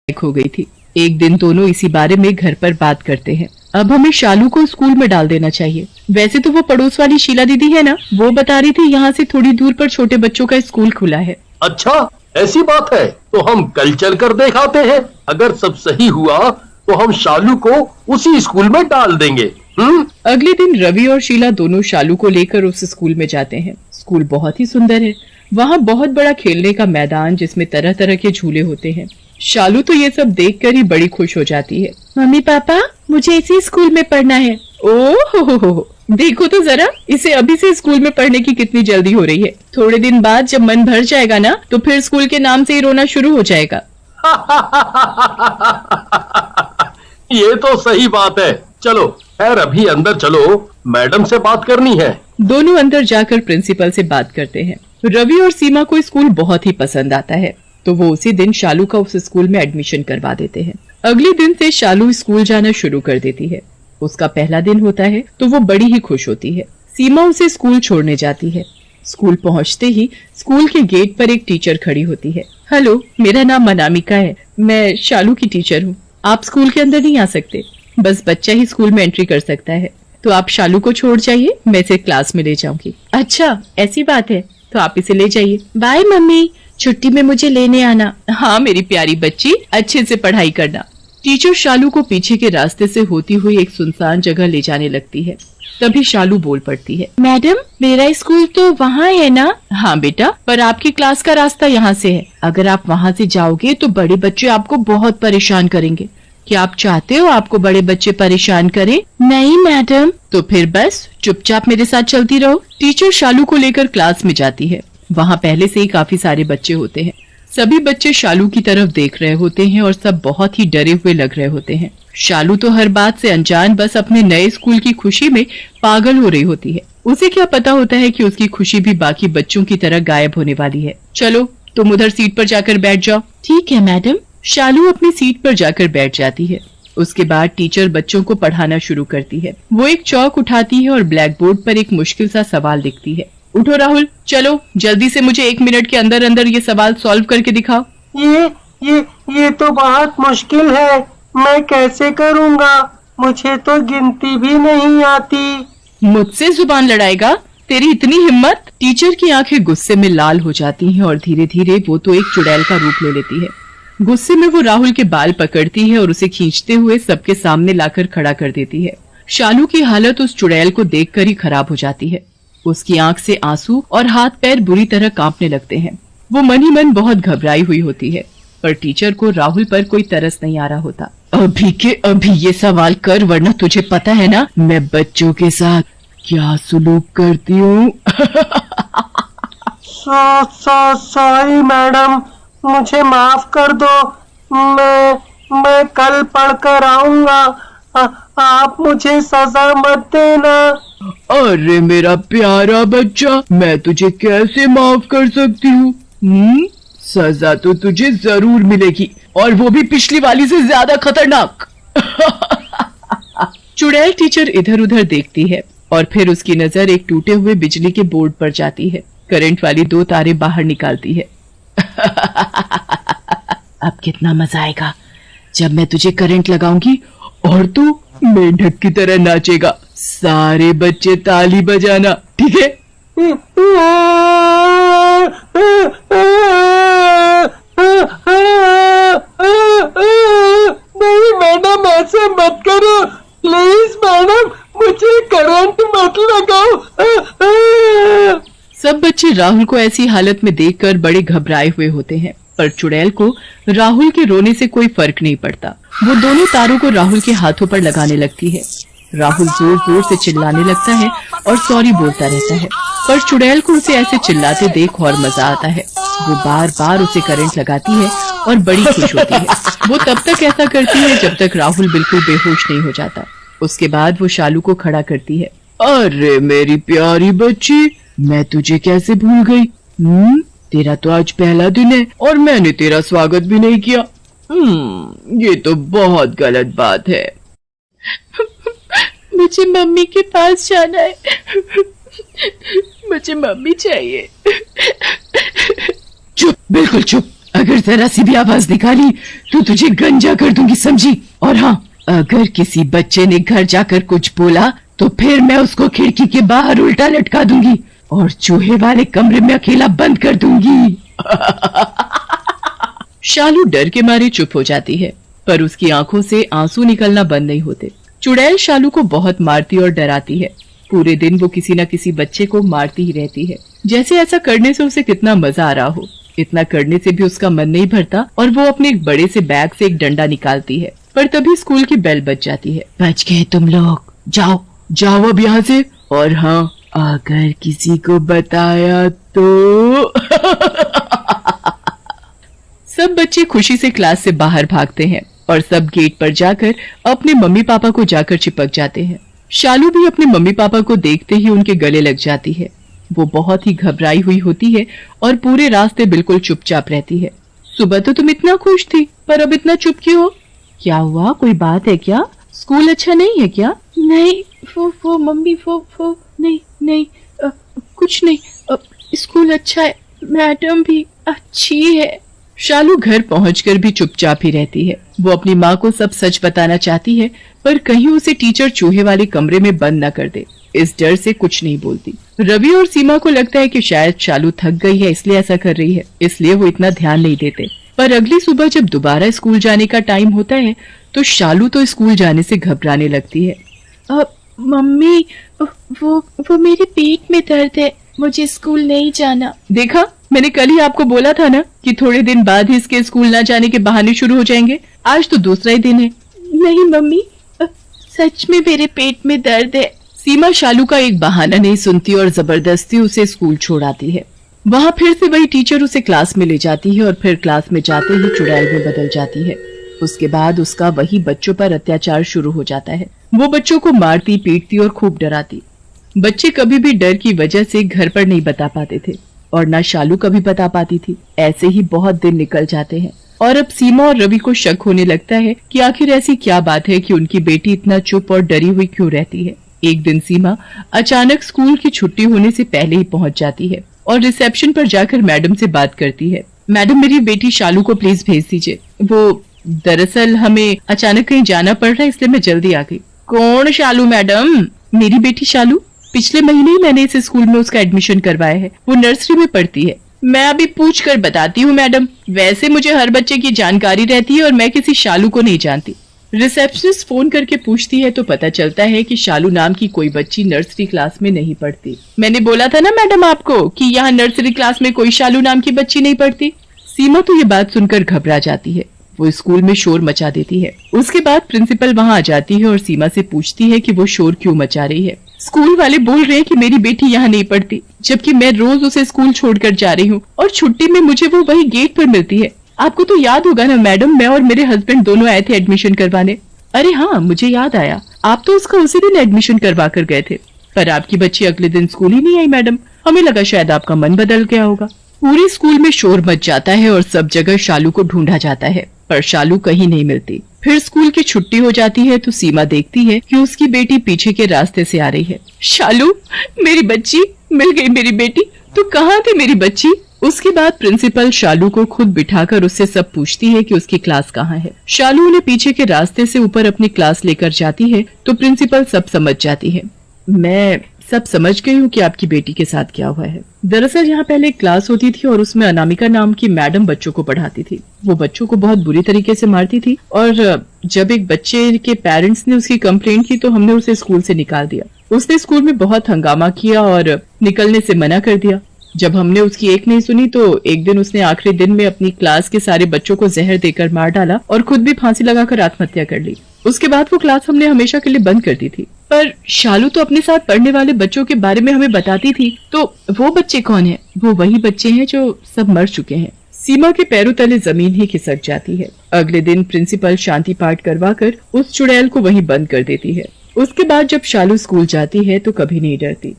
खो गई थी। एक दिन दोनों इसी बारे में घर पर बात करते हैं। अब हमें शालू को स्कूल में डाल देना चाहिए। वैसे तो वो पड़ोस वाली शीला दीदी है ना, वो बता रही थी यहाँ से थोड़ी दूर पर छोटे बच्चों का स्कूल खुला है। अच्छा, ऐसी बात है तो हम कल चल कर दिखाते हैं। अगर सब सही हुआ तो हम शालू को उसी स्कूल में डाल देंगे। अगले दिन रवि और शीला दोनों शालू को लेकर उस स्कूल में जाते हैं। स्कूल बहुत ही सुंदर है। वहाँ बहुत बड़ा खेलने का मैदान जिसमें तरह तरह के झूले होते हैं। शालू तो ये सब देखकर ही बड़ी खुश हो जाती है। मम्मी पापा, मुझे इसी स्कूल में पढ़ना है। ओह हो, देखो तो जरा, इसे अभी से स्कूल में पढ़ने की कितनी जल्दी हो रही है। थोड़े दिन बाद जब मन भर जाएगा ना, तो फिर स्कूल के नाम से ही रोना शुरू हो जाएगा। ये तो सही बात है। चलो खैर अभी अंदर चलो, मैडम से बात करनी है। दोनों अंदर जाकर प्रिंसिपल से बात करते हैं। रवि और सीमा को स्कूल बहुत ही पसंद आता है, तो वो उसी दिन शालू का उस स्कूल में एडमिशन करवा देते हैं। अगले दिन से शालू स्कूल जाना शुरू कर देती है। उसका पहला दिन होता है तो वो बड़ी ही खुश होती है। सीमा उसे स्कूल छोड़ने जाती है। स्कूल पहुंचते ही स्कूल के गेट पर एक टीचर खड़ी होती है। हेलो, मेरा नाम अनामिका है। मैं शालू की टीचर हूँ। आप स्कूल के अंदर नहीं आ सकते, बस बच्चा ही स्कूल में एंट्री कर सकता है। तो आप शालू को छोड़ जाइए, मैं इसे क्लास में ले जाऊंगी। अच्छा, ऐसी बात है, तो आप इसे ले जाइए। बाय मम्मी, छुट्टी में मुझे लेने आना। हाँ मेरी प्यारी बच्ची, अच्छे से पढ़ाई करना। टीचर शालू को पीछे के रास्ते से होती हुई एक सुनसान जगह ले जाने लगती है। तभी शालू बोल पड़ती है, मैडम मेरा स्कूल तो वहाँ है ना? हाँ बेटा, पर आपकी क्लास का रास्ता यहाँ से है। अगर आप वहाँ से जाओगे तो बड़े बच्चे आपको बहुत परेशान करेंगे। क्या आप चाहते हो आपको बड़े बच्चे परेशान करें? नहीं मैडम। तो फिर बस चुपचाप मेरे साथ चलती रहो। टीचर शालू को लेकर क्लास में जाती है। वहाँ पहले से ही काफी सारे बच्चे होते हैं। सभी बच्चे शालू की तरफ देख रहे होते हैं और सब बहुत ही डरे हुए लग रहे होते हैं। शालू तो हर बात से अनजान बस अपने नए स्कूल की खुशी में पागल हो रही होती है। उसे क्या पता होता है कि उसकी खुशी भी बाकी बच्चों की तरह गायब होने वाली है। चलो तुम उधर सीट पर जाकर बैठ जाओ। ठीक है मैडम। शालू अपनी सीट पर जाकर बैठ जाती है। उसके बाद टीचर बच्चों को पढ़ाना शुरू करती है। वो एक चौक उठाती है और ब्लैक बोर्ड पर एक मुश्किल सा सवाल लिखती है। उठो राहुल, चलो जल्दी से मुझे 1 मिनट के अंदर अंदर ये सवाल सॉल्व करके दिखाओ। ये तो बहुत मुश्किल है, मैं कैसे करूँगा? मुझे तो गिनती भी नहीं आती। मुझसे जुबान लड़ाएगा? तेरी इतनी हिम्मत? टीचर की आंखें गुस्से में लाल हो जाती हैं और धीरे धीरे वो तो एक चुड़ैल का रूप ले लेती है। गुस्से में वो राहुल के बाल पकड़ती है और उसे खींचते हुए सबके सामने लाकर खड़ा कर देती है। शालू की हालत उस चुड़ैल को देखकर ही खराब हो जाती है। उसकी आंख से आंसू और हाथ पैर बुरी तरह कांपने लगते हैं। वो मन ही मन बहुत घबराई हुई होती है, पर टीचर को राहुल पर कोई तरस नहीं आ रहा होता। अभी के अभी ये सवाल कर, वरना तुझे पता है ना मैं बच्चों के साथ क्या सुलूक करती हूँ। सॉरी मैडम, मुझे माफ कर दो। मैं कल पढ़ कर आऊंगा। आप मुझे सजा मत देना। अरे मेरा प्यारा बच्चा, मैं तुझे कैसे माफ कर सकती हूँ? सजा तो तुझे जरूर मिलेगी, और वो भी पिछली वाली से ज्यादा खतरनाक। चुड़ैल टीचर इधर उधर देखती है और फिर उसकी नजर एक टूटे हुए बिजली के बोर्ड पर जाती है। करंट वाली 2 तारे बाहर निकालती है। अब कितना मजा आएगा जब मैं तुझे करंट लगाऊंगी और तू मेंढक की तरह नाचेगा। सारे बच्चे ताली बजाना, ठीक है? नहीं मैडम, ऐसे मत करो प्लीज मैडम, मुझे करंट मत लगाओ। सब बच्चे राहुल को ऐसी हालत में देखकर बड़े घबराए हुए होते हैं, पर चुड़ैल को राहुल के रोने से कोई फर्क नहीं पड़ता। वो दोनों तारों को राहुल के हाथों पर लगाने लगती है। राहुल जोर जोर से चिल्लाने लगता है और सॉरी बोलता रहता है, पर चुड़ैल को उसे ऐसे चिल्लाते देख और मजा आता है। वो बार बार उसे करंट लगाती है और बड़ी खुश होती है। वो तब तक ऐसा करती है जब तक राहुल बिल्कुल बेहोश नहीं हो जाता। उसके बाद वो शालू को खड़ा करती है। अरे मेरी प्यारी बच्ची, मैं तुझे कैसे भूल गई? तेरा तो आज पहला दिन है और मैंने तेरा स्वागत भी नहीं किया। ये तो बहुत गलत बात है। मुझे मम्मी के पास जाना है। मुझे मम्मी चाहिए। चुप, बिल्कुल चुप। अगर जरा सी भी आवाज निकाली तो तुझे गंजा कर दूंगी, समझी? और हाँ, अगर किसी बच्चे ने घर जाकर कुछ बोला तो फिर मैं उसको खिड़की के बाहर उल्टा लटका दूंगी और चूहे वाले कमरे में अकेला बंद कर दूंगी। शालू डर के मारे चुप हो जाती है, पर उसकी आंखों से आंसू निकलना बंद नहीं होते। चुड़ैल शालू को बहुत मारती और डराती है। पूरे दिन वो किसी न किसी बच्चे को मारती ही रहती है, जैसे ऐसा करने से उसे कितना मजा आ रहा हो। इतना करने से भी उसका मन नहीं भरता और वो अपने एक बड़े से बैग से एक डंडा निकालती है, पर तभी स्कूल की बेल बज जाती है। बच गए तुम लोग, जाओ जाओ अब यहाँ से। और हाँ, अगर किसी को बताया तो सब बच्चे खुशी से क्लास से बाहर भागते हैं और सब गेट पर जाकर अपने मम्मी पापा को जाकर चिपक जाते हैं। शालू भी अपने मम्मी पापा को देखते ही उनके गले लग जाती है। वो बहुत ही घबराई हुई होती है और पूरे रास्ते बिल्कुल चुपचाप रहती है। सुबह तो तुम इतना खुश थी, पर अब इतना चुप क्यों हो? क्या हुआ, कोई बात है क्या? स्कूल अच्छा नहीं है क्या? नहीं वो मम्मी वो नहीं कुछ नहीं, स्कूल अच्छा है, मैडम भी अच्छी है। शालू घर पहुंचकर भी चुपचाप ही रहती है। वो अपनी माँ को सब सच बताना चाहती है, पर कहीं उसे टीचर चूहे वाले कमरे में बंद न कर दे, इस डर से कुछ नहीं बोलती। रवि और सीमा को लगता है कि शायद शालू थक गई है इसलिए ऐसा कर रही है, इसलिए वो इतना ध्यान नहीं देते। पर अगली सुबह जब दोबारा स्कूल जाने का टाइम होता है तो शालू तो स्कूल जाने से घबराने लगती है। मम्मी, वो मेरे पेट में दर्द है, मुझे स्कूल नहीं जाना। देखा, मैंने कल ही आपको बोला था ना कि थोड़े दिन बाद ही इसके स्कूल ना जाने के बहाने शुरू हो जाएंगे। आज तो दूसरा ही दिन है। नहीं मम्मी, सच में मेरे पेट में दर्द है। सीमा शालू का एक बहाना नहीं सुनती और जबरदस्ती उसे स्कूल छोड़ आती है। वहाँ फिर से वही टीचर उसे क्लास में ले जाती है और फिर क्लास में जाते ही चुड़ैल में बदल जाती है। उसके बाद उसका वही बच्चों पर अत्याचार शुरू हो जाता है। वो बच्चों को मारती, पीटती और खूब डराती। बच्चे कभी भी डर की वजह से घर पर नहीं बता पाते थे और ना शालू कभी बता पाती थी। ऐसे ही बहुत दिन निकल जाते हैं और अब सीमा और रवि को शक होने लगता है कि आखिर ऐसी क्या बात है कि उनकी बेटी इतना चुप और डरी हुई क्यों रहती है। एक दिन सीमा अचानक स्कूल की छुट्टी होने से पहले ही पहुंच जाती है और रिसेप्शन पर जाकर मैडम से बात करती है। मैडम, मेरी बेटी शालू को प्लीज भेज दीजिए। वो दरअसल हमें अचानक कहीं जाना पड़ रहा है, इसलिए मैं जल्दी आ गई। कौन शालू मैडम? मेरी बेटी शालू। पिछले महीने ही मैंने इस स्कूल में उसका एडमिशन करवाया है, वो नर्सरी में पढ़ती है। मैं अभी पूछ कर बताती हूँ मैडम। वैसे मुझे हर बच्चे की जानकारी रहती है और मैं किसी शालू को नहीं जानती। रिसेप्शनिस्ट फोन करके पूछती है तो पता चलता है कि शालू नाम की कोई बच्ची नर्सरी क्लास में नहीं पढ़ती। मैंने बोला था ना मैडम आपको कि यहाँ नर्सरी क्लास में कोई शालू नाम की बच्ची नहीं पढ़ती। सीमा तो ये बात सुनकर घबरा जाती है। वो स्कूल में शोर मचा देती है। उसके बाद प्रिंसिपल वहाँ आ जाती है और सीमा से पूछती है कि वो शोर क्यों मचा रही है। स्कूल वाले बोल रहे हैं कि मेरी बेटी यहाँ नहीं पढ़ती, जबकि मैं रोज उसे स्कूल छोड़कर जा रही हूँ और छुट्टी में मुझे वो वही गेट पर मिलती है। आपको तो याद होगा ना मैडम, मैं और मेरे हस्बैंड दोनों आए थे एडमिशन करवाने। अरे हाँ, मुझे याद आया, आप तो उसका उसी दिन एडमिशन करवा कर गए थे, पर आपकी बच्ची अगले दिन स्कूल ही नहीं आई मैडम। हमें लगा शायद आपका मन बदल गया होगा। पूरे स्कूल में शोर मच जाता है और सब जगह शालू को ढूंढा जाता है, पर शालू कहीं नहीं मिलती। फिर स्कूल की छुट्टी हो जाती है तो सीमा देखती है कि उसकी बेटी पीछे के रास्ते से आ रही है। शालू, मेरी बच्ची, मिल गई मेरी बेटी। तू कहाँ थी मेरी बच्ची? उसके बाद प्रिंसिपल शालू को खुद बिठाकर उससे सब पूछती है कि उसकी क्लास कहाँ है। शालू उन्हें पीछे के रास्ते से ऊपर अपनी क्लास लेकर जाती है तो प्रिंसिपल सब समझ जाती है। मैं सब समझ गई हूँ कि आपकी बेटी के साथ क्या हुआ है। दरअसल यहाँ पहले एक क्लास होती थी और उसमें अनामिका नाम की मैडम बच्चों को पढ़ाती थी। वो बच्चों को बहुत बुरी तरीके से मारती थी और जब एक बच्चे के पेरेंट्स ने उसकी कंप्लेंट की तो हमने उसे स्कूल से निकाल दिया। उसने स्कूल में बहुत हंगामा किया और निकलने से मना कर दिया। जब हमने उसकी एक नहीं सुनी तो एक दिन उसने आखिरी दिन में अपनी क्लास के सारे बच्चों को जहर देकर मार डाला और खुद भी फांसी लगाकर आत्महत्या कर ली। उसके बाद वो क्लास हमने हमेशा के लिए बंद कर दी थी। पर शालू तो अपने साथ पढ़ने वाले बच्चों के बारे में हमें बताती थी। तो वो बच्चे कौन हैं? वो वही बच्चे हैं जो सब मर चुके हैं। सीमा के पैरों तले जमीन ही खिसक जाती है। अगले दिन प्रिंसिपल शांति पाठ करवाकर उस चुड़ैल को वहीं बंद कर देती है। उसके बाद जब शालू स्कूल जाती है तो कभी नहीं डरती।